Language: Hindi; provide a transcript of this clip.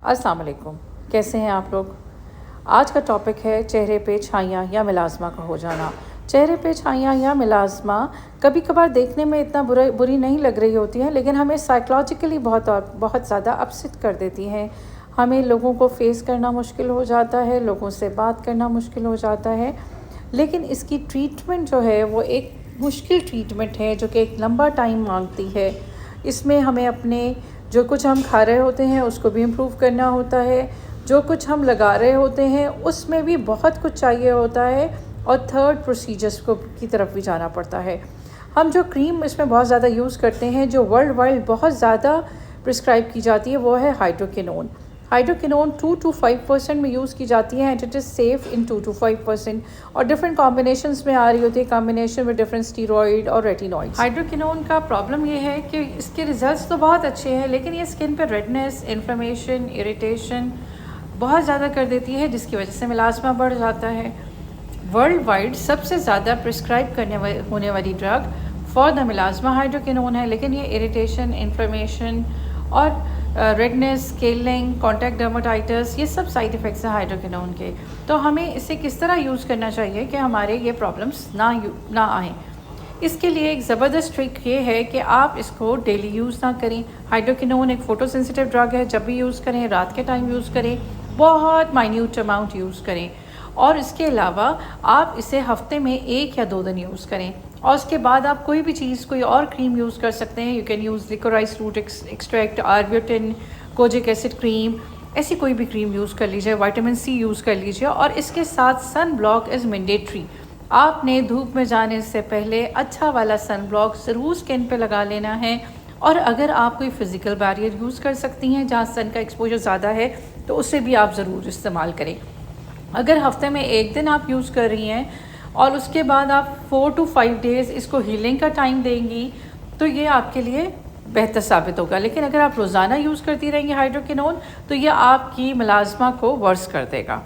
अस्सलाम वालेकुम, कैसे हैं आप लोग। आज का टॉपिक है चेहरे पे छाइयाँ या मिलाज़मा का हो जाना। चेहरे पे छाइयाँ या मिलाज़मा कभी कभार देखने में इतना बुरी नहीं लग रही होती हैं, लेकिन हमें साइकोलॉजिकली बहुत ज़्यादा अपसेट कर देती हैं। हमें लोगों को फेस करना मुश्किल हो जाता है, लोगों से बात करना मुश्किल हो जाता है। लेकिन इसकी ट्रीटमेंट जो है वो एक मुश्किल ट्रीटमेंट है जो कि एक लंबा टाइम मांगती है। इसमें हमें अपने जो कुछ हम खा रहे होते हैं उसको भी इम्प्रूव करना होता है, जो कुछ हम लगा रहे होते हैं उसमें भी बहुत कुछ चाहिए होता है, और थर्ड प्रोसीजर्स को की तरफ भी जाना पड़ता है। हम जो क्रीम इसमें बहुत ज़्यादा यूज़ करते हैं, जो वर्ल्ड वाइड बहुत ज़्यादा प्रिस्क्राइब की जाती है, वो है हाइड्रोक्विनोन। हाइड्रोक्विनोन 2 to 5% में यूज़ की जाती है and it is safe in 2 to 5%, और डिफरेंट कॉम्बिनेशंस में आ रही होती है, कॉम्बिनेशन में डिफरेंट स्टीरॉइड और रेटिनॉइड। हाइड्रोक्विनोन का प्रॉब्लम ये है कि इसके रिजल्ट्स तो बहुत अच्छे हैं, लेकिन ये स्किन पर रेडनेस, इन्फ्लेमेशन, इरिटेशन बहुत ज़्यादा कर देती है, जिसकी वजह से मिलाज़मा बढ़ जाता है। वर्ल्ड वाइड सबसे ज़्यादा प्रिस्क्राइब होने वाली ड्रग फॉर द मिलाज़मा हाइड्रोक्विनोन है, लेकिन ये इरिटेशन, इन्फ्लेमेशन और रेडनेस, स्केलिंग, कॉन्टैक्ट डर्माटाइटिस, ये सब साइड इफ़ेक्ट्स हैं हाइड्रोक्विनोन के। तो हमें इसे किस तरह यूज़ करना चाहिए कि हमारे ये प्रॉब्लम्स ना आएँ। इसके लिए एक ज़बरदस्त ट्रिक ये है कि आप इसको डेली यूज़ ना करें। हाइड्रोक्विनोन एक फ़ोटो सेंसिटिव ड्रग है, जब भी यूज़ करें रात के टाइम यूज़ करें, बहुत माइन्यूट अमाउंट यूज़ करें, और इसके अलावा आप इसे हफ्ते में 1 या 2 दिन यूज़ करें। और उसके बाद आप कोई भी चीज़, कोई और क्रीम यूज़ कर सकते हैं। You can use liquorice root extract, arbutin, kojic acid cream, ऐसी कोई भी क्रीम यूज़ कर लीजिए। विटामिन सी यूज़ कर लीजिए, और इसके साथ सन ब्लॉक इज़ मैंडेटरी। आपने धूप में जाने से पहले अच्छा वाला सन ब्लॉक ज़रूर स्किन पे लगा लेना है। और अगर आप कोई फ़िज़िकल बैरियर यूज़ कर सकती हैं जहाँ सन का एक्सपोजर ज़्यादा है, तो उसे भी आप ज़रूर इस्तेमाल करें। अगर हफ्ते में 1 दिन आप यूज़ कर रही हैं और उसके बाद आप 4 to 5 डेज़ इसको हीलिंग का टाइम देंगी, तो ये आपके लिए बेहतर साबित होगा। लेकिन अगर आप रोज़ाना यूज़ करती रहेंगी हाइड्रोक्विनोन, तो ये आपकी मिलाज़मा को वर्स कर देगा।